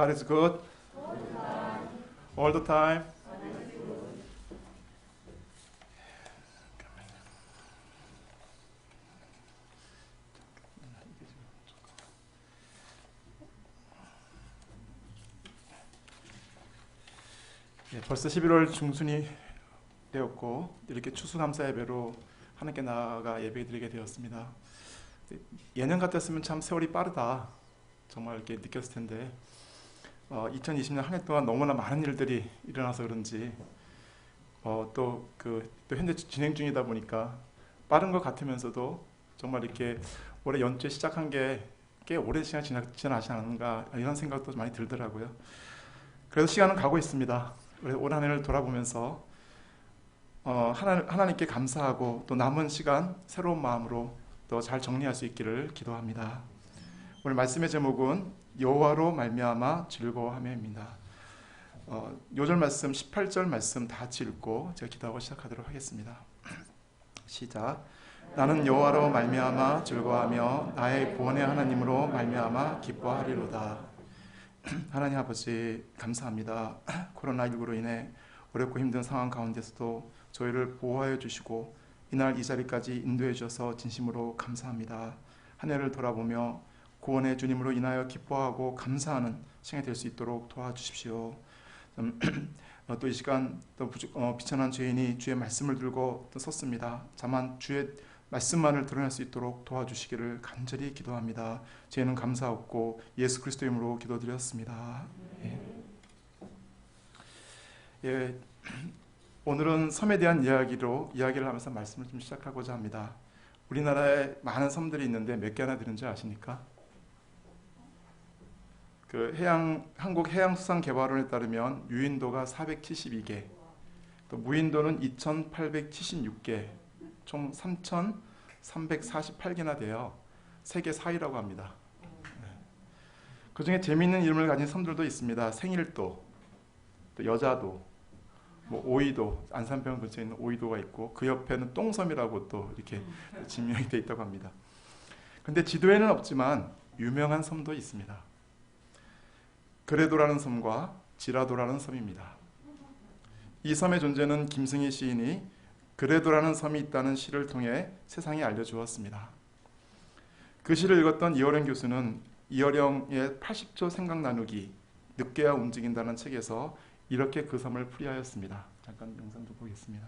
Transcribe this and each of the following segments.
God is good all the time. 벌써 11월 중순이 되었고 이렇게 추수감사 예배로 하나님께 나아가 예배드리게 되었습니다. 예년 같았으면 참 세월이 빠르다 정말 이렇게 느꼈을 텐데 2020년 한 해 동안 너무나 많은 일들이 일어나서 그런지 또 현재 진행 중이다 보니까 빠른 것 같으면서도 정말 이렇게 올해 연초에 시작한 게 꽤 오랜 시간 지나지 않은가 이런 생각도 많이 들더라고요. 그래서 시간은 가고 있습니다. 올 한 해를 돌아보면서 하나님께 감사하고 또 남은 시간 새로운 마음으로 또 잘 정리할 수 있기를 기도합니다. 오늘 말씀의 제목은 여호와로 말미암아 즐거워함입니다. 요절 말씀 18절 말씀 다 같이 읽고 제가 기도하고 시작하도록 하겠습니다. 시작. 나는 여호와로 말미암아 즐거워하며 나의 구원의 하나님으로 말미암아 기뻐하리로다. 하나님 아버지 감사합니다. 코로나19로 인해 어렵고 힘든 상황 가운데서도 저희를 보호하여 주시고 이날 이 자리까지 인도해 주셔서 진심으로 감사합니다. 한 해를 돌아보며 구원의 주님으로 인하여 기뻐하고 감사하는 시간이 될 수 있도록 도와주십시오. 또 이 시간 또 비천한 죄인이 주의 말씀을 들고 또 섰습니다. 다만 주의 말씀만을 드러낼 수 있도록 도와주시기를 간절히 기도합니다. 죄는 감사하고 예수 그리스도 이름으로 기도드렸습니다. 예, 오늘은 섬에 대한 이야기를 하면서 말씀을 좀 시작하고자 합니다. 우리나라에 많은 섬들이 있는데 몇 개나 되는지 아십니까? 한국해양수산개발원에 따르면 유인도가 472개, 또 무인도는 2,876개, 총 3,348개나 돼요. 세계 4위라고 합니다. 그 중에 재미있는 이름을 가진 섬들도 있습니다. 생일도, 또 여자도, 오이도, 안산병 근처에 있는 오이도가 있고 그 옆에는 똥섬이라고 또 이렇게 지명이 되어 있다고 합니다. 근데 지도에는 없지만 유명한 섬도 있습니다. 그레도라는 섬과 지라도라는 섬입니다. 이 섬의 존재는 김승희 시인이 그레도라는 섬이 있다는 시를 통해 세상에 알려주었습니다. 그 시를 읽었던 이어령 교수는 이어령의 80초 생각 나누기 늦게야 움직인다는 책에서 이렇게 그 섬을 풀이하였습니다. 잠깐 영상 좀 보겠습니다.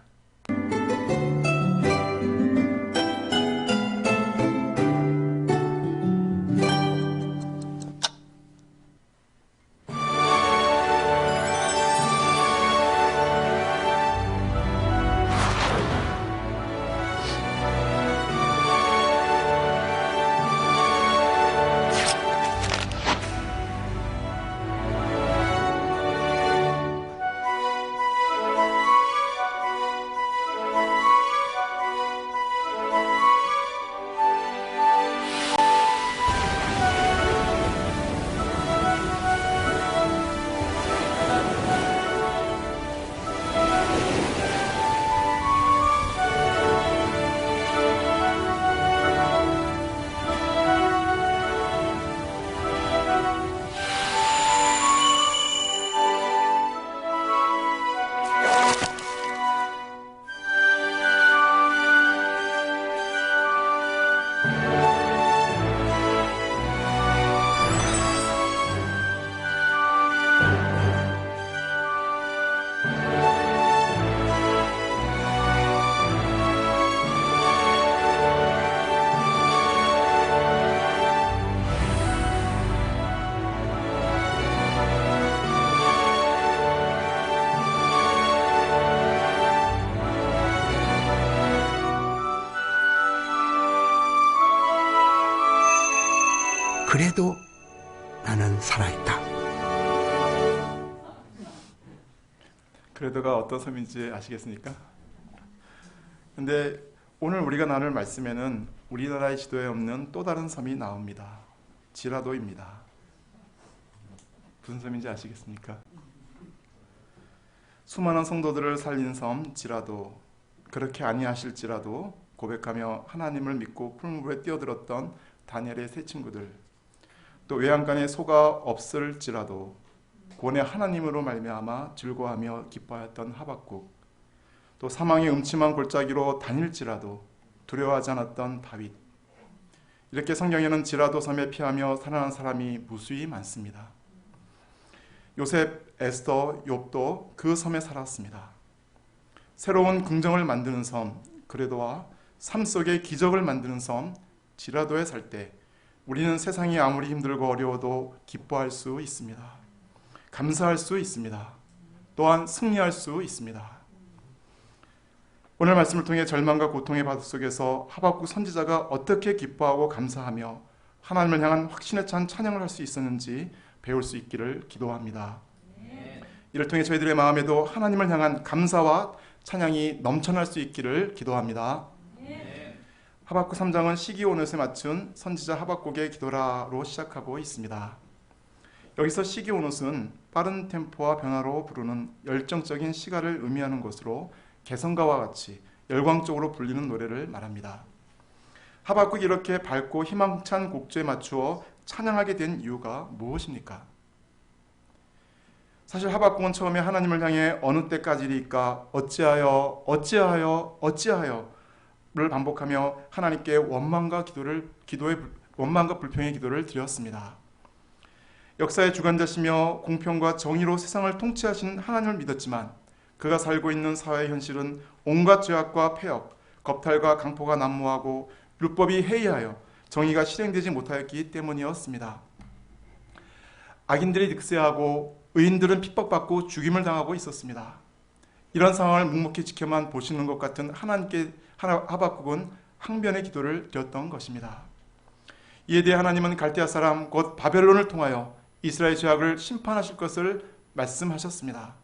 그래도 나는 살아있다. 그레도가 어떤 섬인지 아시겠습니까? 근데 오늘 우리가 나눌 말씀에는 우리나라의 지도에 없는 또 다른 섬이 나옵니다. 지라도입니다. 무슨 섬인지 아시겠습니까? 수많은 성도들을 살린 섬 지라도, 그렇게 아니하실지라도 고백하며 하나님을 믿고 푸른 물에 뛰어들었던 다니엘의 세 친구들, 또 외양간에 소가 없을지라도 구원의 하나님으로 말미암아 즐거워하며 기뻐하였던 하박국, 또 사망의 음침한 골짜기로 다닐지라도 두려워하지 않았던 다윗, 이렇게 성경에는 지라도 섬에 피하며 살아난 사람이 무수히 많습니다. 요셉, 에스더, 욥도 그 섬에 살았습니다. 새로운 긍정을 만드는 섬 그레도와 삶 속에 기적을 만드는 섬 지라도에 살 때 우리는 세상이 아무리 힘들고 어려워도 기뻐할 수 있습니다. 감사할 수 있습니다. 또한 승리할 수 있습니다. 오늘 말씀을 통해 절망과 고통의 바다 속에서 하박국 선지자가 어떻게 기뻐하고 감사하며 하나님을 향한 확신에 찬 찬양을 할 수 있었는지 배울 수 있기를 기도합니다. 이를 통해 저희들의 마음에도 하나님을 향한 감사와 찬양이 넘쳐날 수 있기를 기도합니다. 하박국 3장은 시기온옷에 맞춘 선지자 하박국의 기도라로 시작하고 있습니다. 여기서 시기온옷은 빠른 템포와 변화로 부르는 열정적인 시가를 의미하는 것으로 개성가와 같이 열광적으로 불리는 노래를 말합니다. 하박국이 이렇게 밝고 희망찬 곡조에 맞추어 찬양하게 된 이유가 무엇입니까? 사실 하박국은 처음에 하나님을 향해 어느 때까지리까 어찌하여 를 반복하며 하나님께 원망과 불평의 기도를 드렸습니다. 역사의 주관자시며 공평과 정의로 세상을 통치하신 하나님을 믿었지만 그가 살고 있는 사회의 현실은 온갖 죄악과 폐역, 겁탈과 강포가 난무하고 율법이 해이하여 정의가 실행되지 못하였기 때문이었습니다. 악인들이 득세하고 의인들은 핍박받고 죽임을 당하고 있었습니다. 이런 상황을 묵묵히 지켜만 보시는 것 같은 하박국은 항변의 기도를 드렸던 것입니다. 이에 대해 하나님은 갈대아 사람 곧 바벨론을 통하여 이스라엘 죄악을 심판하실 것을 말씀하셨습니다.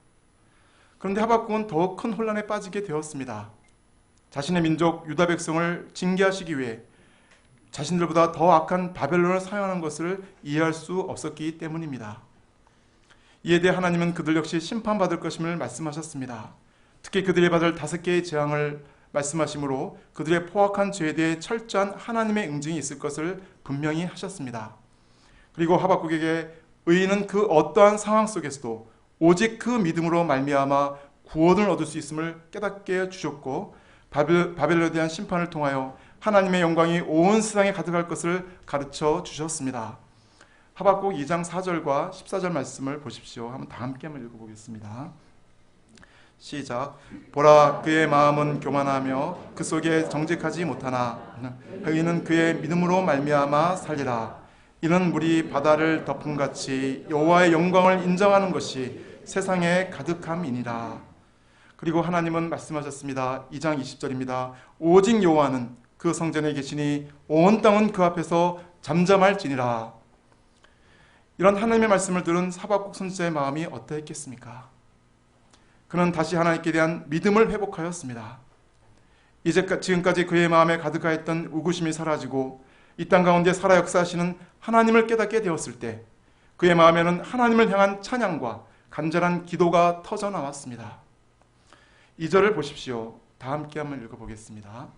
그런데 하박국은 더 큰 혼란에 빠지게 되었습니다. 자신의 민족 유다 백성을 징계하시기 위해 자신들보다 더 악한 바벨론을 사용하는 것을 이해할 수 없었기 때문입니다. 이에 대해 하나님은 그들 역시 심판받을 것임을 말씀하셨습니다. 특히 그들이 받을 5개의 재앙을 말씀하시므로 그들의 포악한 죄에 대해 철저한 하나님의 응징이 있을 것을 분명히 하셨습니다. 그리고 하박국에게 의인은 그 어떠한 상황 속에서도 오직 그 믿음으로 말미암아 구원을 얻을 수 있음을 깨닫게 해주셨고 바벨론에 대한 심판을 통하여 하나님의 영광이 온 세상에 가득할 것을 가르쳐 주셨습니다. 하박국 2장 4절과 14절 말씀을 보십시오. 한번 다 함께 한번 읽어보겠습니다. 시작. 보라, 그의 마음은 교만하며 그 속에 정직하지 못하나 의인은 그의 믿음으로 말미암아 살리라. 이는 물이 바다를 덮음같이 여호와의 영광을 인정하는 것이 세상에 가득함이니라. 그리고 하나님은 말씀하셨습니다. 2장 20절입니다. 오직 여호와는 그 성전에 계시니 온 땅은 그 앞에서 잠잠할지니라. 이런 하나님의 말씀을 들은 하박국 선지자의 마음이 어떠했겠습니까? 그는 다시 하나님께 대한 믿음을 회복하였습니다. 지금까지 그의 마음에 가득하였던 우구심이 사라지고 이 땅 가운데 살아 역사하시는 하나님을 깨닫게 되었을 때 그의 마음에는 하나님을 향한 찬양과 간절한 기도가 터져 나왔습니다. 2절을 보십시오. 다 함께 한번 읽어보겠습니다.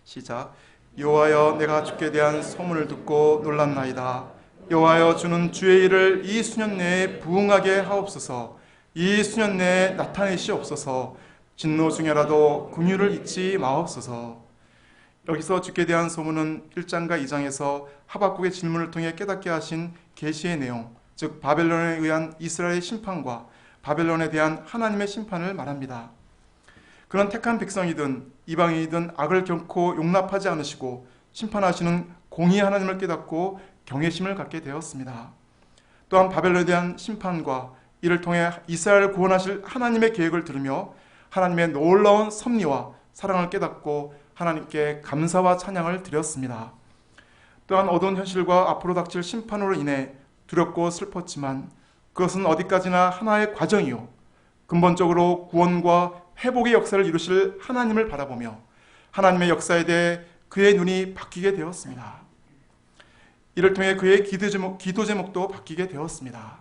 시작. 여호와여, 내가 주께 대한 소문을 듣고 놀랐나이다. 여호와여, 주는 주의 일을 이 수년 내에 부응하게 하옵소서. 이 수년 내에 나타내시옵소서. 진노 중에라도 긍휼을 잊지 마옵소서. 여기서 주께 대한 소문은 1장과 2장에서 하박국의 질문을 통해 깨닫게 하신 계시의 내용, 즉 바벨론에 의한 이스라엘의 심판과 바벨론에 대한 하나님의 심판을 말합니다. 그런 택한 백성이든 이방인이든 악을 결코 용납하지 않으시고 심판하시는 공의의 하나님을 깨닫고 경외심을 갖게 되었습니다. 또한 바벨론에 대한 심판과 이를 통해 이스라엘을 구원하실 하나님의 계획을 들으며 하나님의 놀라운 섭리와 사랑을 깨닫고 하나님께 감사와 찬양을 드렸습니다. 또한 어두운 현실과 앞으로 닥칠 심판으로 인해 두렵고 슬펐지만 그것은 어디까지나 하나의 과정이요 근본적으로 구원과 회복의 역사를 이루실 하나님을 바라보며 하나님의 역사에 대해 그의 눈이 바뀌게 되었습니다. 이를 통해 그의 기도 제목도 바뀌게 되었습니다.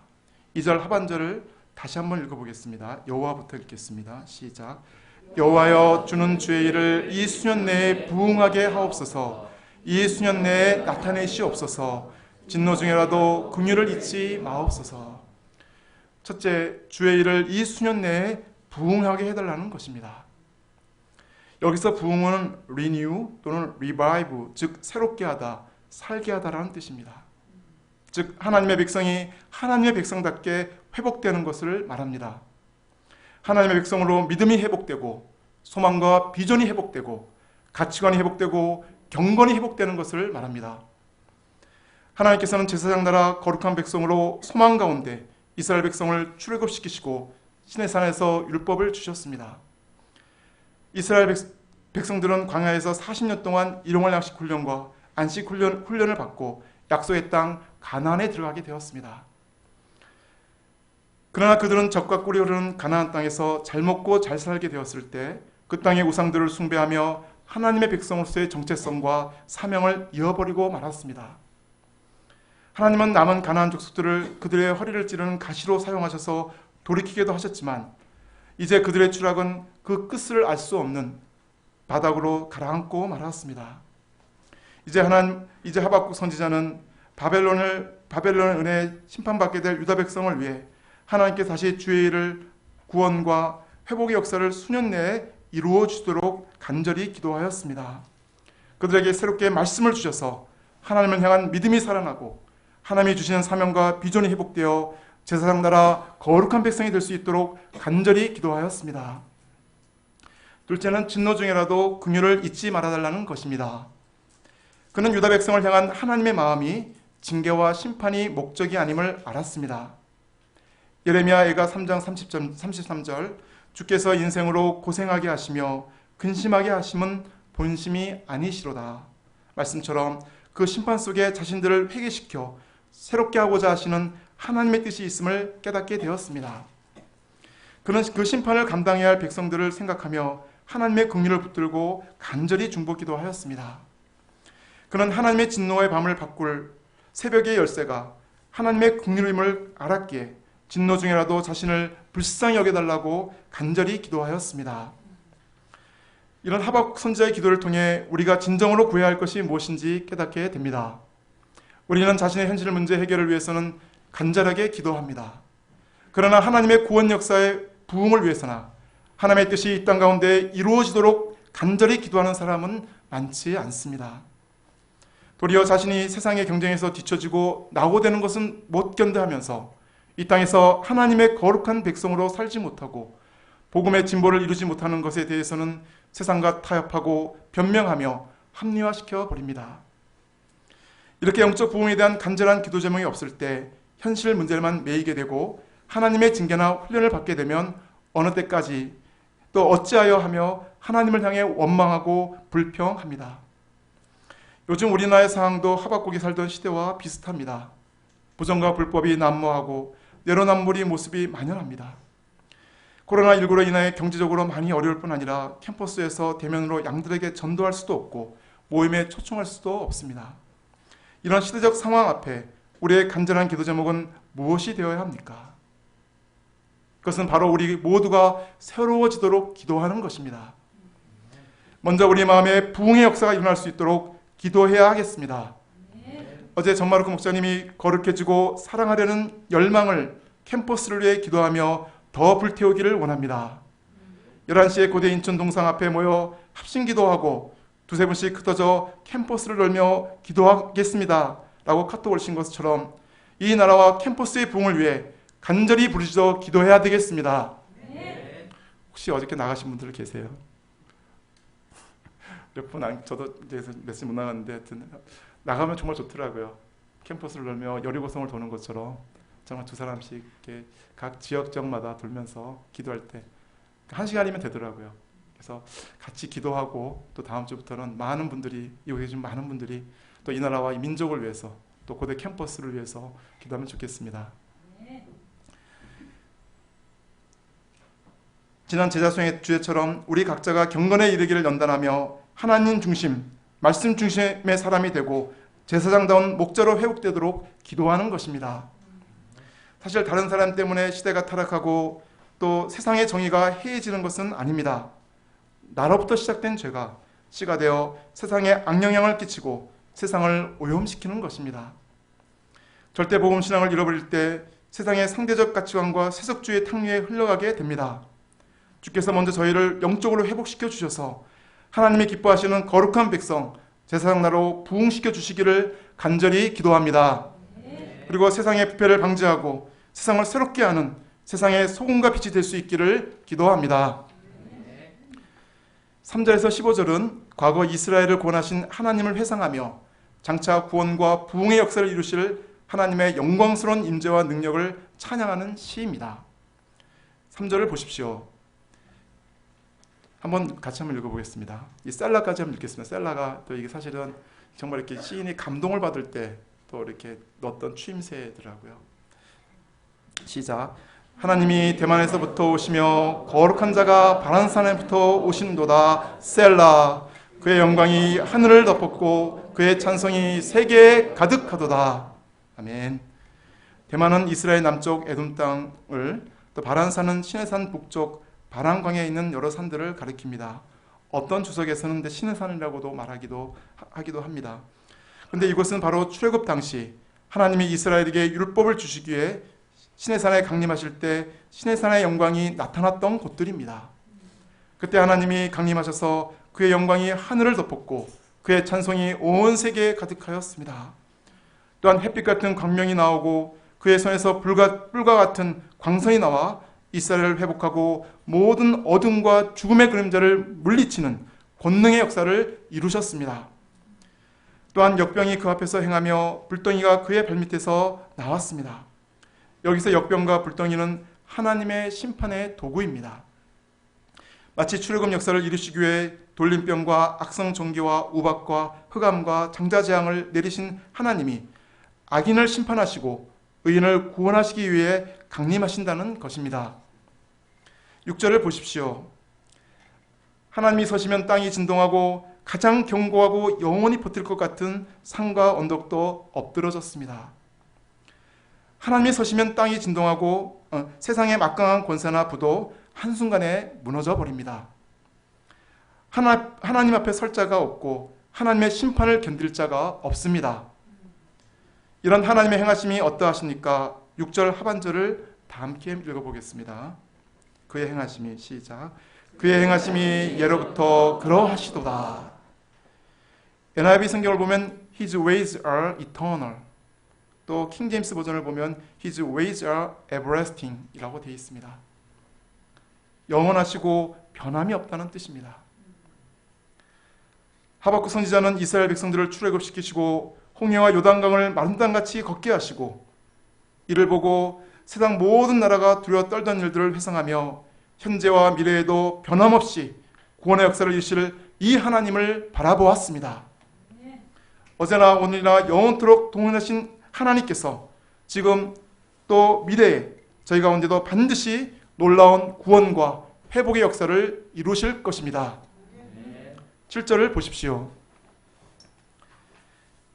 2절 하반절을 다시 한번 읽어보겠습니다. 여호와부터 읽겠습니다. 시작. 여호와여, 주는 주의 일을 이 수년 내에 부응하게 하옵소서. 이 수년 내에 나타내시옵소서. 진노 중에라도 긍휼을 잊지 마옵소서. 첫째, 주의 일을 이 수년 내에 부흥하게 해달라는 것입니다. 여기서 부흥은 renew 또는 revive, 즉 새롭게 하다, 살게 하다라는 뜻입니다. 즉 하나님의 백성이 하나님의 백성답게 회복되는 것을 말합니다. 하나님의 백성으로 믿음이 회복되고 소망과 비전이 회복되고 가치관이 회복되고 경건이 회복되는 것을 말합니다. 하나님께서는 제사장 나라 거룩한 백성으로 소망 가운데 이스라엘 백성을 출애굽시키시고 시내산에서 율법을 주셨습니다. 이스라엘 백성들은 광야에서 40년 동안 일용할 양식 훈련과 안식 훈련을 받고 약속의 땅 가나안에 들어가게 되었습니다. 그러나 그들은 적과 꿀이 흐르는 가나안 땅에서 잘 먹고 잘 살게 되었을 때 그 땅의 우상들을 숭배하며 하나님의 백성으로서의 정체성과 사명을 잃어버리고 말았습니다. 하나님은 남은 가나안 족속들을 그들의 허리를 찌르는 가시로 사용하셔서 돌이키게도 하셨지만 이제 그들의 추락은 그 끝을 알 수 없는 바닥으로 가라앉고 말았습니다. 이제 하박국 선지자는 바벨론의 은혜에 심판받게 될 유다 백성을 위해 하나님께 다시 주의 일을 구원과 회복의 역사를 수년 내에 이루어 주도록 간절히 기도하였습니다. 그들에게 새롭게 말씀을 주셔서 하나님을 향한 믿음이 살아나고 하나님이 주시는 사명과 비전이 회복되어 제사장 나라 거룩한 백성이 될 수 있도록 간절히 기도하였습니다. 둘째는 진노 중에라도 긍휼을 잊지 말아달라는 것입니다. 그는 유다 백성을 향한 하나님의 마음이 징계와 심판이 목적이 아님을 알았습니다. 예레미야가 3장 33절 주께서 인생으로 고생하게 하시며 근심하게 하심은 본심이 아니시로다. 말씀처럼 그 심판 속에 자신들을 회개시켜 새롭게 하고자 하시는 하나님의 뜻이 있음을 깨닫게 되었습니다. 그는 그 심판을 감당해야 할 백성들을 생각하며 하나님의 긍휼을 붙들고 간절히 중보기도 하였습니다. 그는 하나님의 진노의 밤을 바꿀 새벽의 열쇠가 하나님의 긍휼임을 알았기에 진노 중에라도 자신을 불쌍히 여겨달라고 간절히 기도하였습니다. 이런 하박국 선지자의 기도를 통해 우리가 진정으로 구해야 할 것이 무엇인지 깨닫게 됩니다. 우리는 자신의 현실 문제 해결을 위해서는 간절하게 기도합니다. 그러나 하나님의 구원 역사의 부흥을 위해서나 하나님의 뜻이 이 땅 가운데 이루어지도록 간절히 기도하는 사람은 많지 않습니다. 도리어 자신이 세상의 경쟁에서 뒤처지고 낙오되는 것은 못 견뎌하면서 이 땅에서 하나님의 거룩한 백성으로 살지 못하고 복음의 진보를 이루지 못하는 것에 대해서는 세상과 타협하고 변명하며 합리화시켜 버립니다. 이렇게 영적 부흥에 대한 간절한 기도 제목이 없을 때 현실 문제만 매이게 되고 하나님의 징계나 훈련을 받게 되면 어느 때까지 또 어찌하여 하며 하나님을 향해 원망하고 불평합니다. 요즘 우리나라의 상황도 하박국이 살던 시대와 비슷합니다. 부정과 불법이 난무하고 내로남불의 모습이 만연합니다. 코로나19로 인해 경제적으로 많이 어려울 뿐 아니라 캠퍼스에서 대면으로 양들에게 전도할 수도 없고 모임에 초청할 수도 없습니다. 이런 시대적 상황 앞에 우리의 간절한 기도 제목은 무엇이 되어야 합니까? 그것은 바로 우리 모두가 새로워지도록 기도하는 것입니다. 먼저 우리 마음에 부흥의 역사가 일어날 수 있도록 기도해야 하겠습니다. 어제 전마루크 목사님이 거룩해지고 사랑하려는 열망을 캠퍼스를 위해 기도하며 더 불태우기를 원합니다. 11시에 고대 인천 동상 앞에 모여 합심 기도하고 두세 분씩 흩어져 캠퍼스를 돌며 기도하겠습니다 라고 카톡 올신 것처럼 이 나라와 캠퍼스의 부흥을 위해 간절히 부르짖어 기도해야 되겠습니다. 혹시 어저께 나가신 분들 계세요? 몇 분 저도 이제 몇시 못 나갔는데 하여튼 나가면 정말 좋더라고요. 캠퍼스를 돌며 여리고성을 도는 것처럼 정말 두 사람씩 이렇게 각 지역적마다 돌면서 기도할 때 1시간이면 되더라고요. 그래서 같이 기도하고 또 다음 주부터는 많은 분들이 이곳에 계신 많은 분들이 또 이 나라와 이 민족을 위해서 또 고대 캠퍼스를 위해서 기도하면 좋겠습니다. 지난 제자수행의 주제처럼 우리 각자가 경건에 이르기를 연단하며 하나님 중심, 말씀 중심의 사람이 되고 제사장다운 목자로 회복되도록 기도하는 것입니다. 사실 다른 사람 때문에 시대가 타락하고 또 세상의 정의가 해이해지는 것은 아닙니다. 나로부터 시작된 죄가 씨가 되어 세상에 악영향을 끼치고 세상을 오염시키는 것입니다. 절대복음 신앙을 잃어버릴 때 세상의 상대적 가치관과 세속주의 탕류에 흘러가게 됩니다. 주께서 먼저 저희를 영적으로 회복시켜 주셔서 하나님이 기뻐하시는 거룩한 백성, 제사장 나라로 부흥시켜 주시기를 간절히 기도합니다. 그리고 세상의 부패를 방지하고 세상을 새롭게 하는 세상의 소금과 빛이 될 수 있기를 기도합니다. 3절에서 15절은 과거 이스라엘을 구원하신 하나님을 회상하며 장차 구원과 부흥의 역사를 이루실 하나님의 영광스러운 임재와 능력을 찬양하는 시입니다. 3절을 보십시오. 같이 한번 읽어보겠습니다. 이 셀라까지 한번 읽겠습니다. 셀라가 또 이게 사실은 정말 이렇게 시인이 감동을 받을 때 또 이렇게 넣었던 추임새더라고요. 시작. 하나님이 대만에서부터 오시며 거룩한 자가 바란산에부터 오시는도다. 셀라. 그의 영광이 하늘을 덮었고 그의 찬송이 세계에 가득하도다. 아멘. 대만은 이스라엘 남쪽 에돔 땅을, 또 바란산은 시내산 북쪽 바란강에 있는 여러 산들을 가리킵니다. 어떤 주석에서는 시내산이라고도 하기도 합니다. 그런데 이곳은 바로 출애굽 당시 하나님이 이스라엘에게 율법을 주시기 위해 시내산에 강림하실 때 시내산의 영광이 나타났던 곳들입니다. 그때 하나님이 강림하셔서 그의 영광이 하늘을 덮었고 그의 찬송이 온 세계에 가득하였습니다. 또한 햇빛 같은 광명이 나오고 그의 손에서 불과 같은 광선이 나와 이스라엘을 회복하고 모든 어둠과 죽음의 그림자를 물리치는 권능의 역사를 이루셨습니다. 또한 역병이 그 앞에서 행하며 불덩이가 그의 발밑에서 나왔습니다. 여기서 역병과 불덩이는 하나님의 심판의 도구입니다. 마치 출애굽 역사를 이루시기 위해 돌림병과 악성 종기와 우박과 흑암과 장자재앙을 내리신 하나님이 악인을 심판하시고 의인을 구원하시기 위해 강림하신다는 것입니다. 6절을 보십시오. 하나님이 서시면 땅이 진동하고 가장 견고하고 영원히 버틸 것 같은 산과 언덕도 엎드러졌습니다. 하나님이 서시면 땅이 진동하고 세상의 막강한 권세나 부도 한순간에 무너져 버립니다. 하나님 앞에 설 자가 없고 하나님의 심판을 견딜 자가 없습니다. 이런 하나님의 행하심이 어떠하십니까? 6절 하반절을 다 함께 읽어보겠습니다. 그의 행하심이 시작. 그의 행하심이 예로부터 그러하시도다. NIV 성경을 보면 His ways are eternal. 또 킹제임스 버전을 보면 His ways are everlasting 이라고 되어 있습니다. 영원하시고 변함이 없다는 뜻입니다. 하박국 선지자는 이스라엘 백성들을 출애굽시키시고 홍해와 요단강을 마른 땅같이 걷게 하시고 이를 보고 세상 모든 나라가 두려워 떨던 일들을 회상하며 현재와 미래에도 변함없이 구원의 역사를 이루실 이 하나님을 바라보았습니다. 어제나 오늘이나 영원토록 동행하신 하나님께서 지금 또 미래에 저희 가운데도 반드시 놀라운 구원과 회복의 역사를 이루실 것입니다. 7절을 보십시오.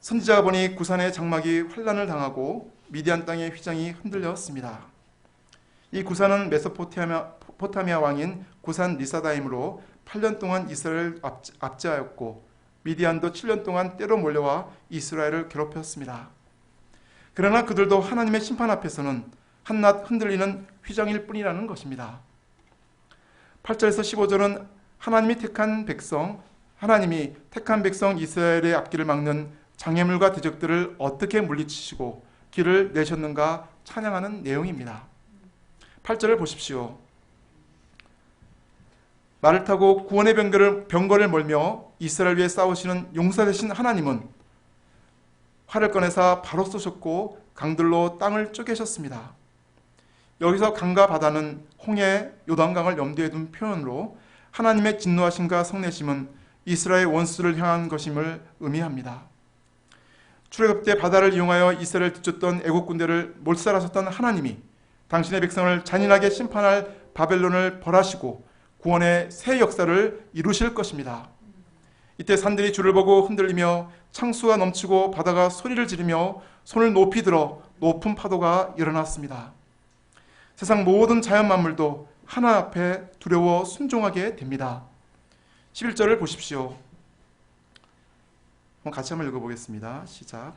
선지자가 보니 구산의 장막이 환란을 당하고 미디안 땅의 휘장이 흔들렸습니다. 이 구산은 메소포타미아 왕인 구산 리사다임으로 8년 동안 이스라엘을 압제하였고 미디안도 7년 동안 때로 몰려와 이스라엘을 괴롭혔습니다. 그러나 그들도 하나님의 심판 앞에서는 한낱 흔들리는 휘장일 뿐이라는 것입니다. 8절에서 15절은 하나님이 택한 백성 이스라엘의 앞길을 막는 장애물과 대적들을 어떻게 물리치시고 길을 내셨는가 찬양하는 내용입니다. 8절을 보십시오. 말을 타고 구원의 병거를 몰며 이스라엘 위에 싸우시는 용사 되신 하나님은 활을 꺼내사 바로 쏘셨고 강들로 땅을 쪼개셨습니다. 여기서 강과 바다는 홍해, 요단강을 염두에 둔 표현으로 하나님의 진노하심과 성내심은 이스라엘 원수를 향한 것임을 의미합니다. 출애굽 때 바다를 이용하여 이스라엘을 뒤쫓던 애국 군대를 몰살하셨던 하나님이 당신의 백성을 잔인하게 심판할 바벨론을 벌하시고 구원의 새 역사를 이루실 것입니다. 이때 산들이 주를 보고 흔들리며 창수가 넘치고 바다가 소리를 지르며 손을 높이 들어 높은 파도가 일어났습니다. 세상 모든 자연 만물도 하나 앞에 두려워 순종하게 됩니다. 11절을 보십시오. 같이 한번 읽어보겠습니다. 시작.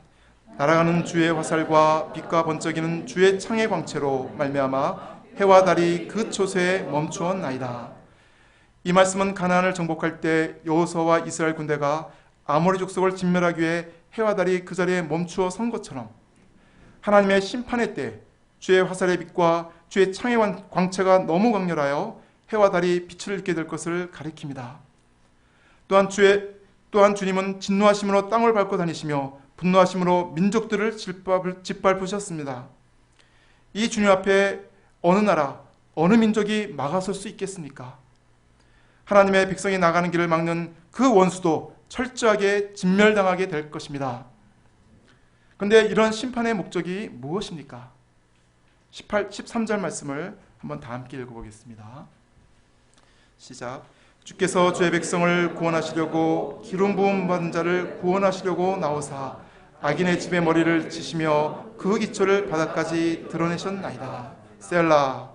날아가는 주의 화살과 빛과 번쩍이는 주의 창의 광채로 말미암아 해와 달이 그 초소에 멈추었나이다. 이 말씀은 가나안을 정복할 때 여호수아와 이스라엘 군대가 아모리 족속을 진멸하기 위해 해와 달이 그 자리에 멈추어 선 것처럼 하나님의 심판의 때 주의 화살의 빛과 주의 창의 광채가 너무 강렬하여 해와 달이 빛을 잃게 될 것을 가리킵니다. 또한 주님은 진노하심으로 땅을 밟고 다니시며 분노하심으로 민족들을 짓밟으셨습니다. 이 주님 앞에 어느 나라, 어느 민족이 막아설 수 있겠습니까? 하나님의 백성이 나가는 길을 막는 그 원수도 철저하게 진멸당하게 될 것입니다. 그런데 이런 심판의 목적이 무엇입니까? 13절 말씀을 한번 다 함께 읽어보겠습니다. 시작. 주께서 주의 백성을 구원하시려고 기름 부음 받은 자를 구원하시려고 나오사 악인의 집에 머리를 치시며 그 기초를 바닥까지 드러내셨나이다. 셀라.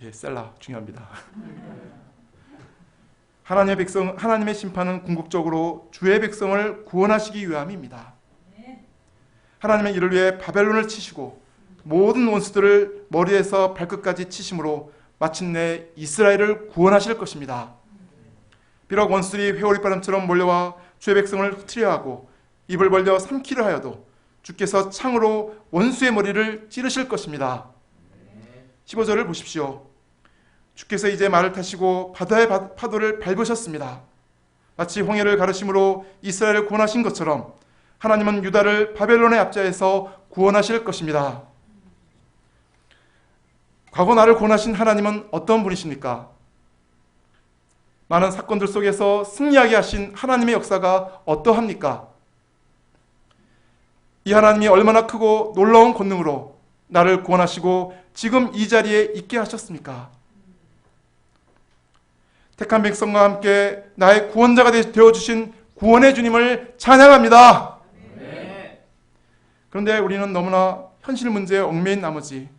예, 셀라 중요합니다. 하나님의 심판은 궁극적으로 주의 백성을 구원하시기 위함입니다. 하나님은 이를 위해 바벨론을 치시고 모든 원수들을 머리에서 발끝까지 치심으로 마침내 이스라엘을 구원하실 것입니다. 비록 원수들이 회오리바람처럼 몰려와 주의 백성을 흩트려 하고 입을 벌려 삼키려 하여도 주께서 창으로 원수의 머리를 찌르실 것입니다. 15절을 보십시오. 주께서 이제 말을 타시고 바다의 파도를 밟으셨습니다. 마치 홍해를 가르심으로 이스라엘을 구원하신 것처럼 하나님은 유다를 바벨론의 압제에서 구원하실 것입니다. 과거 나를 구원하신 하나님은 어떤 분이십니까? 많은 사건들 속에서 승리하게 하신 하나님의 역사가 어떠합니까? 이 하나님이 얼마나 크고 놀라운 권능으로 나를 구원하시고 지금 이 자리에 있게 하셨습니까? 택한 백성과 함께 나의 구원자가 되어주신 구원의 주님을 찬양합니다. 그런데 우리는 너무나 현실 문제에 얽매인 나머지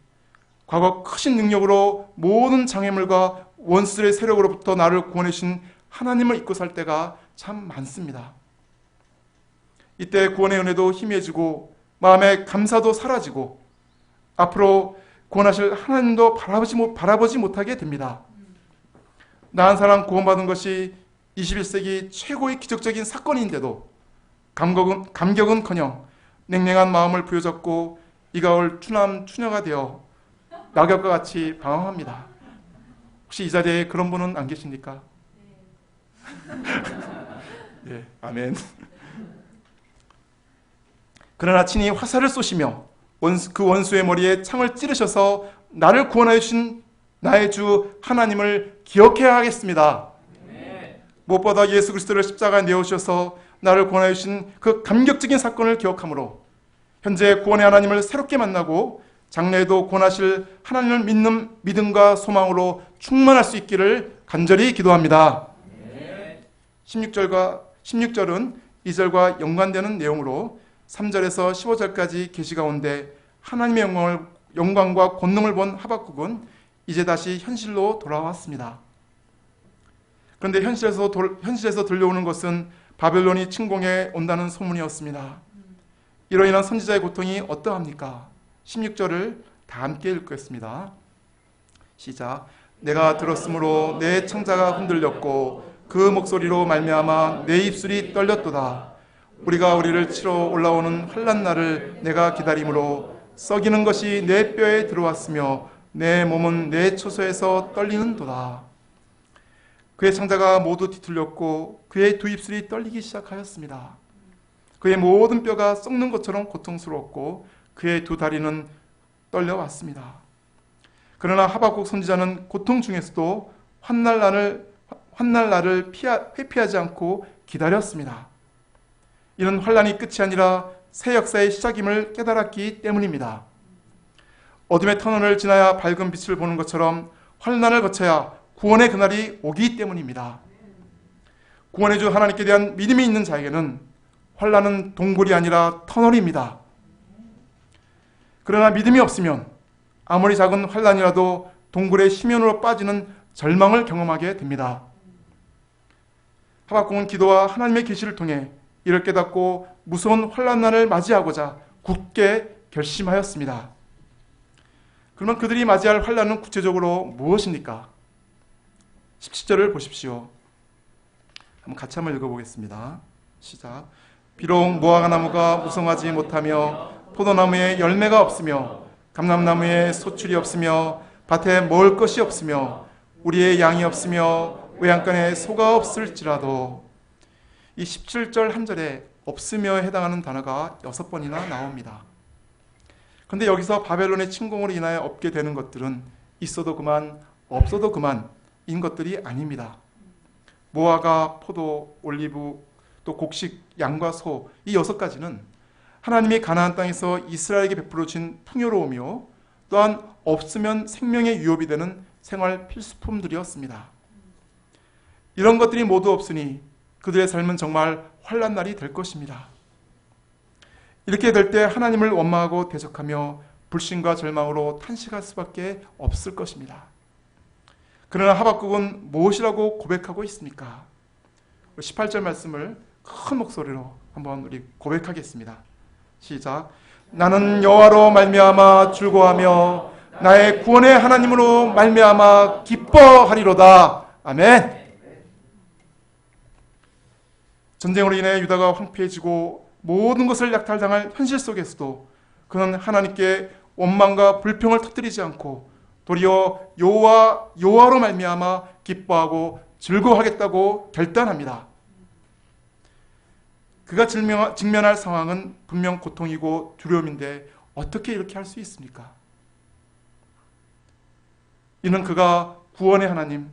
과거 크신 능력으로 모든 장애물과 원수들의 세력으로부터 나를 구원해주신 하나님을 잊고 살 때가 참 많습니다. 이때 구원의 은혜도 희미해지고 마음의 감사도 사라지고 앞으로 구원하실 하나님도 바라보지 못하게 됩니다. 나 한 사람 구원받은 것이 21세기 최고의 기적적인 사건인데도 감격은커녕 냉랭한 마음을 부여잡고 이 가을 추녀가 되어 낙엽과 같이 방황합니다. 혹시 이 자리에 그런 분은 안 계십니까? 네, 아멘. 그러나 친히 화살을 쏘시며 그 원수의 머리에 창을 찌르셔서 나를 구원하여 주신 나의 주 하나님을 기억해야 하겠습니다. 무엇보다 예수 그리스도를 십자가에 내어주셔서 나를 구원하여 주신 그 감격적인 사건을 기억하므로 현재 구원의 하나님을 새롭게 만나고 장래에도 구원하실 하나님을 믿는 믿음과 소망으로 충만할 수 있기를 간절히 기도합니다. 16절은 2절과 연관되는 내용으로 3절에서 15절까지 계시 가운데 하나님의 영광과 권능을 본 하박국은 이제 다시 현실로 돌아왔습니다. 그런데 현실에서 들려오는 것은 바벨론이 침공해 온다는 소문이었습니다. 이로 인한 선지자의 고통이 어떠합니까? 16절을 다 함께 읽겠습니다. 시작. 내가 들었으므로 내 창자가 흔들렸고 그 목소리로 말미암아 내 입술이 떨렸도다. 우리가 우리를 치러 올라오는 환난 날을 내가 기다림으로 썩이는 것이 내 뼈에 들어왔으며 내 몸은 내 초소에서 떨리는도다. 그의 창자가 모두 뒤틀렸고 그의 두 입술이 떨리기 시작하였습니다. 그의 모든 뼈가 썩는 것처럼 고통스러웠고 그의 두 다리는 떨려왔습니다. 그러나 하박국 선지자는 고통 중에서도 환날 날을 회피하지 않고 기다렸습니다. 이는 환난이 끝이 아니라 새 역사의 시작임을 깨달았기 때문입니다. 어둠의 터널을 지나야 밝은 빛을 보는 것처럼 환난을 거쳐야 구원의 그날이 오기 때문입니다. 구원의 주 하나님께 대한 믿음이 있는 자에게는 환난은 동굴이 아니라 터널입니다. 그러나 믿음이 없으면 아무리 작은 환난이라도 동굴의 심연으로 빠지는 절망을 경험하게 됩니다. 하박국은 기도와 하나님의 계시를 통해 이를 깨닫고 무서운 환난날을 맞이하고자 굳게 결심하였습니다. 그러면 그들이 맞이할 환난은 구체적으로 무엇입니까? 17절을 보십시오. 같이 한번 읽어보겠습니다. 시작. 비록 무화과나무가 무성하지 못하며 포도나무에 열매가 없으며 감람나무에 소출이 없으며 밭에 먹을 것이 없으며 우리의 양이 없으며 외양간에 소가 없을지라도, 이 17절 한 절에 없으며에 해당하는 단어가 6번이나 나옵니다. 그런데 여기서 바벨론의 침공으로 인하여 없게 되는 것들은 있어도 그만 없어도 그만인 것들이 아닙니다. 무화과, 포도, 올리브, 또 곡식, 양과 소, 이 6가지는 하나님이 가나안 땅에서 이스라엘에게 베풀어 주신 풍요로우며 또한 없으면 생명의 위협이 되는 생활 필수품들이었습니다. 이런 것들이 모두 없으니 그들의 삶은 정말 환난날이 될 것입니다. 이렇게 될 때 하나님을 원망하고 대적하며 불신과 절망으로 탄식할 수밖에 없을 것입니다. 그러나 하박국은 무엇이라고 고백하고 있습니까? 18절 말씀을 큰 목소리로 한번 우리 고백하겠습니다. 시작. 나는 여호와로 말미암아 즐거워하며 나의 구원의 하나님으로 말미암아 기뻐하리로다. 아멘. 전쟁으로 인해 유다가 황폐해지고 모든 것을 약탈당할 현실 속에서도 그는 하나님께 원망과 불평을 터뜨리지 않고 도리어 여호와로 말미암아 기뻐하고 즐거워하겠다고 결단합니다. 그가 직면할 상황은 분명 고통이고 두려움인데 어떻게 이렇게 할 수 있습니까? 이는 그가 구원의 하나님,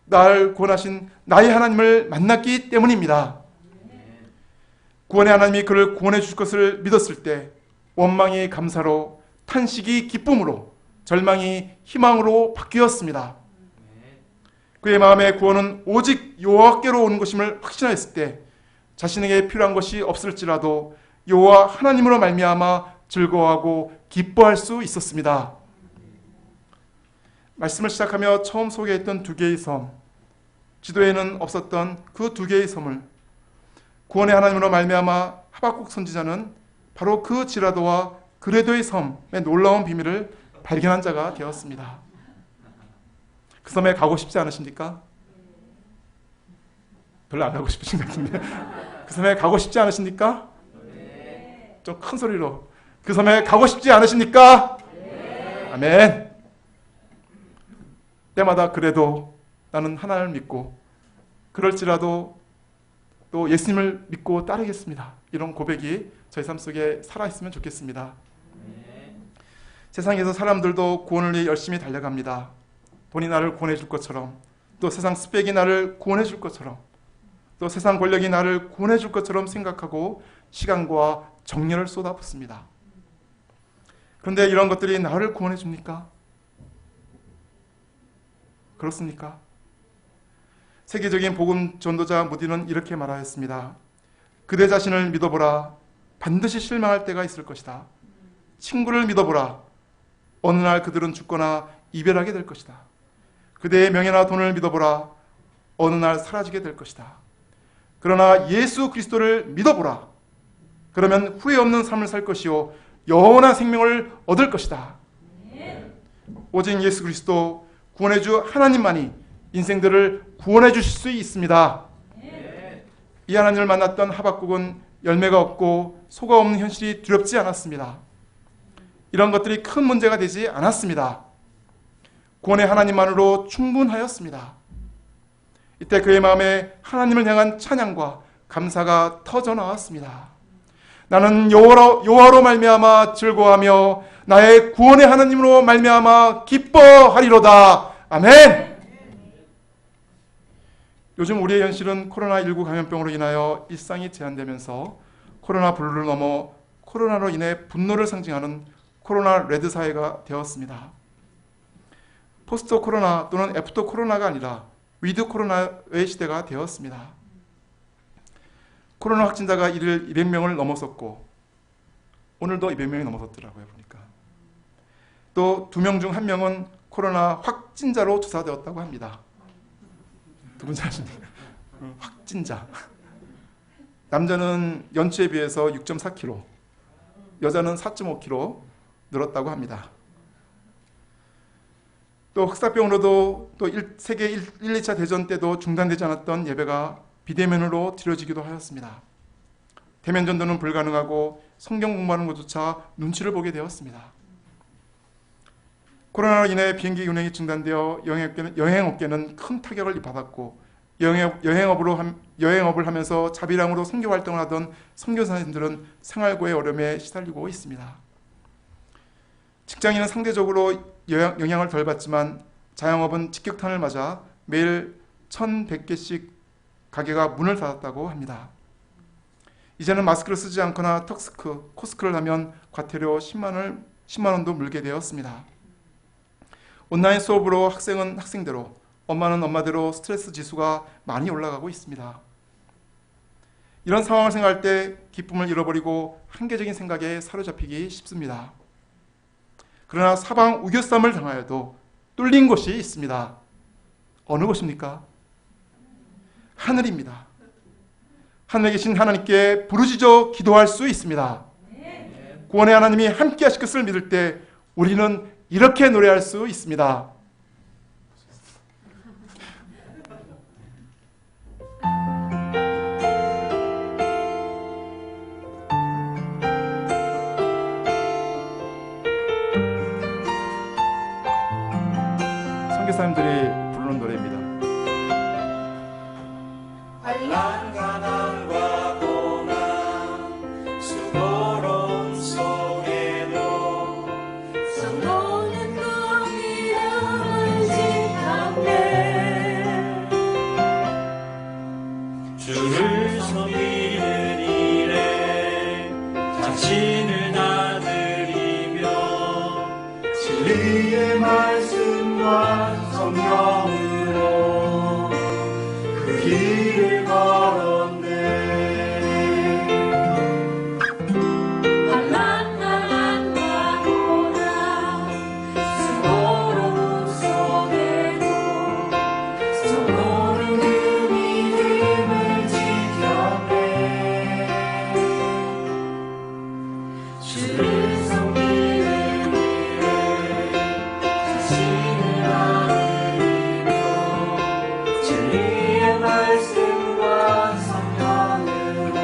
날 구원하신 나의 하나님을 만났기 때문입니다. 구원의 하나님이 그를 구원해 주실 것을 믿었을 때 원망이 감사로, 탄식이 기쁨으로, 절망이 희망으로 바뀌었습니다. 그의 마음의 구원은 오직 여호와께로 오는 것임을 확신하였을 때 자신에게 필요한 것이 없을지라도 여호와 하나님으로 말미암아 즐거워하고 기뻐할 수 있었습니다. 말씀을 시작하며 처음 소개했던 2개의 섬, 지도에는 없었던 그 2개의 섬을 구원의 하나님으로 말미암아 하박국 선지자는 바로 그 지라도와 그레도의 섬의 놀라운 비밀을 발견한 자가 되었습니다. 그 섬에 가고 싶지 않으십니까? 별로 안 가고 싶으신 것 같은데. 그 섬에 가고 싶지 않으십니까? 좀 큰 소리로. 그 섬에 가고 싶지 않으십니까? 아멘. 때마다 그래도 나는 하나님을 믿고 그럴지라도 또 예수님을 믿고 따르겠습니다. 이런 고백이 저희 삶 속에 살아있으면 좋겠습니다. 세상에서 사람들도 구원을 위해 열심히 달려갑니다. 돈이 나를 구원해 줄 것처럼, 또 세상 스펙이 나를 구원해 줄 것처럼, 또 세상 권력이 나를 구원해 줄 것처럼 생각하고 시간과 정열을 쏟아붓습니다. 그런데 이런 것들이 나를 구원해 줍니까? 그렇습니까? 세계적인 복음 전도자 무디는 이렇게 말하였습니다. 그대 자신을 믿어보라. 반드시 실망할 때가 있을 것이다. 친구를 믿어보라. 어느 날 그들은 죽거나 이별하게 될 것이다. 그대의 명예나 돈을 믿어보라. 어느 날 사라지게 될 것이다. 그러나 예수 그리스도를 믿어보라. 그러면 후회 없는 삶을 살 것이요 영원한 생명을 얻을 것이다. 오직 예수 그리스도 구원해 주 하나님만이 인생들을 구원해 주실 수 있습니다. 이 하나님을 만났던 하박국은 열매가 없고 소가 없는 현실이 두렵지 않았습니다. 이런 것들이 큰 문제가 되지 않았습니다. 구원의 하나님만으로 충분하였습니다. 이때 그의 마음에 하나님을 향한 찬양과 감사가 터져 나왔습니다. 나는 여호와로 말미암아 즐거워하며 나의 구원의 하나님으로 말미암아 기뻐하리로다. 아멘. 요즘 우리의 현실은 코로나19 감염병으로 인하여 일상이 제한되면서 코로나 블루를 넘어 코로나로 인해 분노를 상징하는 코로나 레드 사회가 되었습니다. 포스트 코로나 또는 애프터 코로나가 아니라 위드 코로나의 시대가 되었습니다. 코로나 확진자가 이를 200명을 넘어섰고 오늘도 200명이 넘어섰더라고요. 보니까 또 2명 중 1명은 코로나 확진자로 조사되었다고 합니다. 누군지 아십니까? 확진자. 남자는 연초에 비해서 6.4kg, 여자는 4.5kg 늘었다고 합니다. 또 흑사병으로도 또 세계 1, 2차 대전 때도 중단되지 않았던 예배가 비대면으로 드려지기도 하였습니다. 대면 전도는 불가능하고 성경 공부하는 것조차 눈치를 보게 되었습니다. 코로나로 인해 비행기 운행이 중단되어 여행업계는 큰 타격을 받았고 여행업을 하면서 자비랑으로 선교 활동을 하던 선교사님들은 생활고의 어려움에 시달리고 있습니다. 직장인은 상대적으로 영향을 덜 받지만 자영업은 직격탄을 맞아 매일 1,100개씩 가게가 문을 닫았다고 합니다. 이제는 마스크를 쓰지 않거나 턱스크, 코스크를 하면 과태료 10만 원도 물게 되었습니다. 온라인 수업으로 학생은 학생대로, 엄마는 엄마대로 스트레스 지수가 많이 올라가고 있습니다. 이런 상황을 생각할 때 기쁨을 잃어버리고 한계적인 생각에 사로잡히기 쉽습니다. 그러나 사방 우겨쌈을 당하여도 뚫린 곳이 있습니다. 어느 곳입니까? 하늘입니다. 하늘에 계신 하나님께 부르짖어 기도할 수 있습니다. 구원의 하나님이 함께 하실 것을 믿을 때 우리는 이렇게 노래할 수 있습니다. 선교사님들이 부르는 노래입니다. 가난과 고난 수고로움 속에도 성도는 그 믿음을 지켰네. 주를 섬기는 일에 자신을 다 드리며 진리의 말씀과 성령으로 그 길을 걸었네. 환난과 고난 수고로움 속에도 성도는 그 믿음을 지켰네. 주를 섬기는 일에 자신을 나누며 진리의 말씀과 성령으로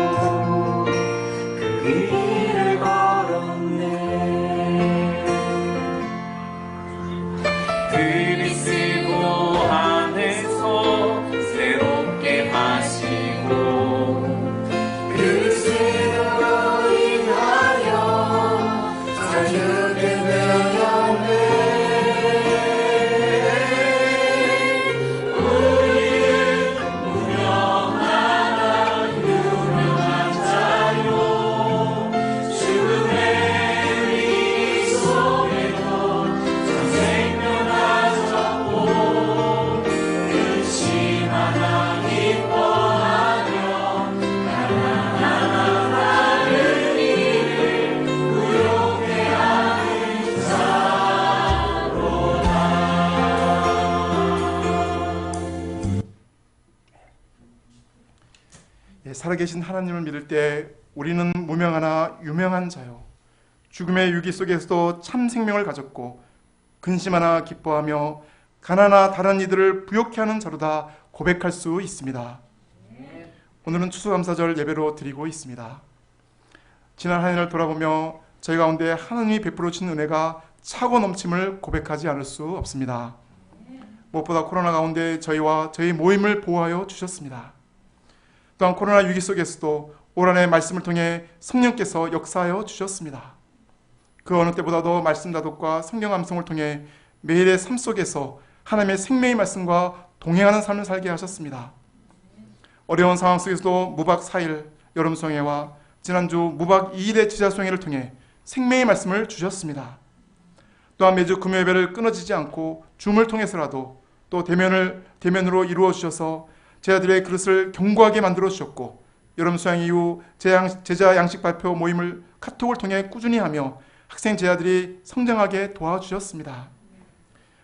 그 길을 걸었네. 그리스도 안에서 새롭게 하시고 그 세대로 인하여 자유를 내렸네. 살아계신 하나님을 믿을 때 우리는 무명하나 유명한 자요, 죽음의 위기 속에서도 참 생명을 가졌고 근심하나 기뻐하며 가난하나 다른 이들을 부욕케 하는 자로다 고백할 수 있습니다. 오늘은 추수감사절 예배로 드리고 있습니다. 지난 한 해를 돌아보며 저희 가운데 하나님이 베풀어 주신 은혜가 차고 넘침을 고백하지 않을 수 없습니다. 무엇보다 코로나 가운데 저희와 저희 모임을 보호하여 주셨습니다. 또한 코로나 위기 속에서도 올 한 해 말씀을 통해 성령께서 역사하여 주셨습니다. 그 어느 때보다도 말씀 다독과 성경 암송을 통해 매일의 삶 속에서 하나님의 생명의 말씀과 동행하는 삶을 살게 하셨습니다. 어려운 상황 속에서도 무박 4일 여름송회와 지난주 무박 2일의 지자송회를 통해 생명의 말씀을 주셨습니다. 또한 매주 금요예배를 끊어지지 않고 줌을 통해서라도 또 대면으로 이루어 주셔서 제자들의 그릇을 견고하게 만들어 주셨고, 여름 수양 이후 제자 양식 발표 모임을 카톡을 통해 꾸준히 하며 학생 제자들이 성장하게 도와주셨습니다.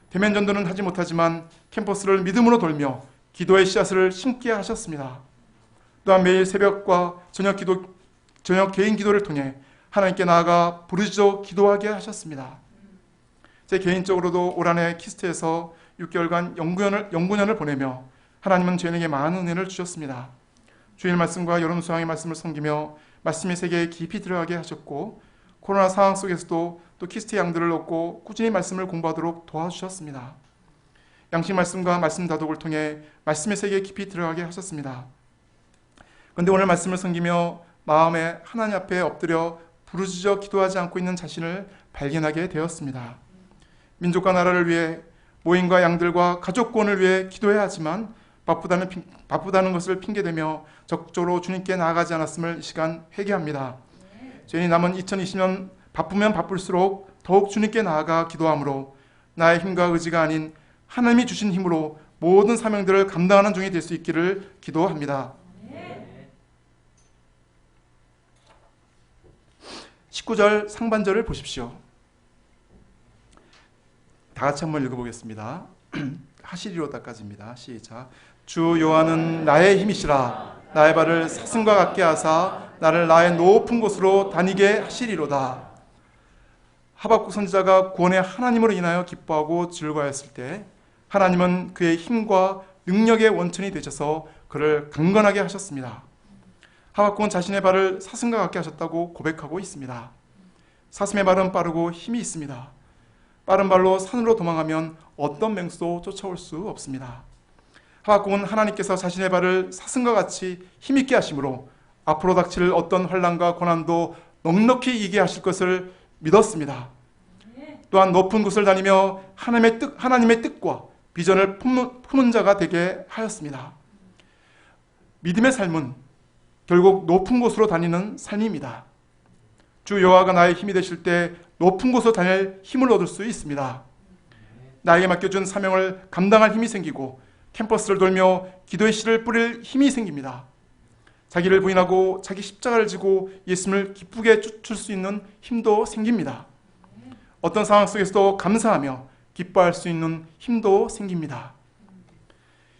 대면 전도는 하지 못하지만 캠퍼스를 믿음으로 돌며 기도의 씨앗을 심게 하셨습니다. 또한 매일 새벽과 저녁 개인 기도를 통해 하나님께 나아가 부르짖어 기도하게 하셨습니다. 제 개인적으로도 올 한해 키스트에서 6개월간 연구년을 보내며 하나님은 저에게 많은 은혜를 주셨습니다. 주일 말씀과 여름 수양의 말씀을 섬기며 말씀의 세계에 깊이 들어가게 하셨고, 코로나 상황 속에서도 또 키스트 양들을 얻고 꾸준히 말씀을 공부하도록 도와주셨습니다. 양식 말씀과 말씀 다독을 통해 말씀의 세계에 깊이 들어가게 하셨습니다. 그런데 오늘 말씀을 섬기며 마음에 하나님 앞에 엎드려 부르짖어 기도하지 않고 있는 자신을 발견하게 되었습니다. 민족과 나라를 위해, 모임과 양들과 가족권을 위해 기도해야 하지만 바쁘다는 것을 핑계대며 적극적으로 주님께 나아가지 않았음을 이 시간 회개합니다. 저희 남은 2020년 바쁘면 바쁠수록 더욱 주님께 나아가 기도함으로 나의 힘과 의지가 아닌 하나님이 주신 힘으로 모든 사명들을 감당하는 중이 될 수 있기를 기도합니다. 19절 상반절을 보십시오. 다 같이 한번 읽어보겠습니다. 하시리로다까지입니다. 시작. 주 여호와는 나의 힘이시라. 나의 발을 사슴과 같게 하사 나를 나의 높은 곳으로 다니게 하시리로다. 하박국 선지자가 구원의 하나님으로 인하여 기뻐하고 즐거워했을 때 하나님은 그의 힘과 능력의 원천이 되셔서 그를 강건하게 하셨습니다. 하박국은 자신의 발을 사슴과 같게 하셨다고 고백하고 있습니다. 사슴의 발은 빠르고 힘이 있습니다. 빠른 발로 산으로 도망하면 어떤 맹수도 쫓아올 수 없습니다. 하박국은 하나님께서 자신의 발을 사슴과 같이 힘있게 하심으로 앞으로 닥칠 어떤 환난과 고난도 넉넉히 이기게 하실 것을 믿었습니다. 또한 높은 곳을 다니며 하나님의 뜻과 비전을 품은 자가 되게 하였습니다. 믿음의 삶은 결국 높은 곳으로 다니는 삶입니다. 주 여호와가 나의 힘이 되실 때 높은 곳으로 다닐 힘을 얻을 수 있습니다. 나에게 맡겨준 사명을 감당할 힘이 생기고 캠퍼스를 돌며 기도의 씨를 뿌릴 힘이 생깁니다. 자기를 부인하고 자기 십자가를 지고 예수님을 기쁘게 쫓을 수 있는 힘도 생깁니다. 어떤 상황 속에서도 감사하며 기뻐할 수 있는 힘도 생깁니다.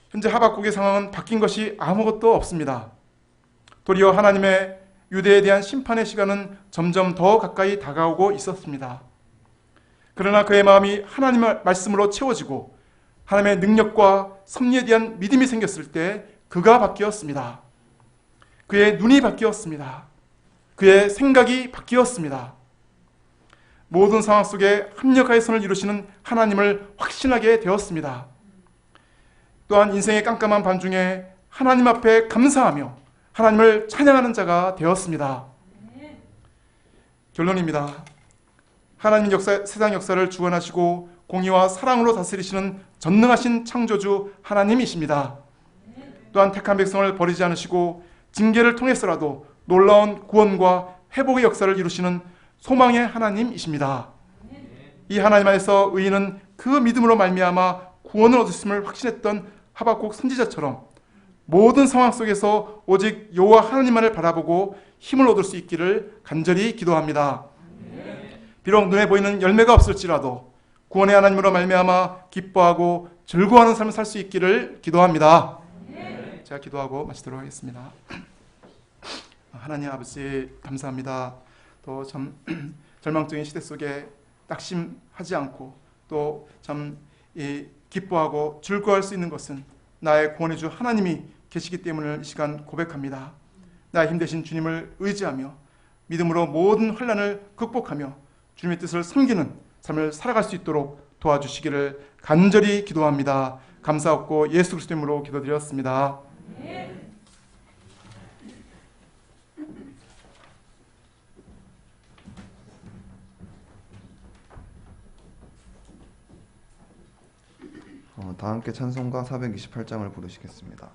현재 하박국의 상황은 바뀐 것이 아무것도 없습니다. 도리어 하나님의 유대에 대한 심판의 시간은 점점 더 가까이 다가오고 있었습니다. 그러나 그의 마음이 하나님의 말씀으로 채워지고 하나님의 능력과 섭리에 대한 믿음이 생겼을 때 그가 바뀌었습니다. 그의 눈이 바뀌었습니다. 그의 생각이 바뀌었습니다. 모든 상황 속에 합력하여 선을 이루시는 하나님을 확신하게 되었습니다. 또한 인생의 깜깜한 밤 중에 하나님 앞에 감사하며 하나님을 찬양하는 자가 되었습니다. 결론입니다. 하나님 세상 역사를 주관하시고 공의와 사랑으로 다스리시는 전능하신 창조주 하나님이십니다. 또한 택한 백성을 버리지 않으시고 징계를 통해서라도 놀라운 구원과 회복의 역사를 이루시는 소망의 하나님이십니다. 이 하나님 안에서 의인은 그 믿음으로 말미암아 구원을 얻었음을 확신했던 하박국 선지자처럼 모든 상황 속에서 오직 여호와 하나님만을 바라보고 힘을 얻을 수 있기를 간절히 기도합니다. 비록 눈에 보이는 열매가 없을지라도 구원의 하나님으로 말미암아 기뻐하고 즐거워하는 삶을 살 수 있기를 기도합니다. 제가 기도하고 마치도록 하겠습니다. 하나님 아버지 감사합니다. 또 참 절망적인 시대 속에 낙심하지 않고 또 참 기뻐하고 즐거워할 수 있는 것은 나의 구원의 주 하나님이 계시기 때문에 이 시간 고백합니다. 나의 힘 되신 주님을 의지하며 믿음으로 모든 환난을 극복하며 주님의 뜻을 섬기는 삶을 살아갈 수 있도록 도와주시기를 간절히 기도합니다. 감사하고 예수 그리스도 이름으로 기도드렸습니다. 다 함께 찬송가 428장을 부르시겠습니다.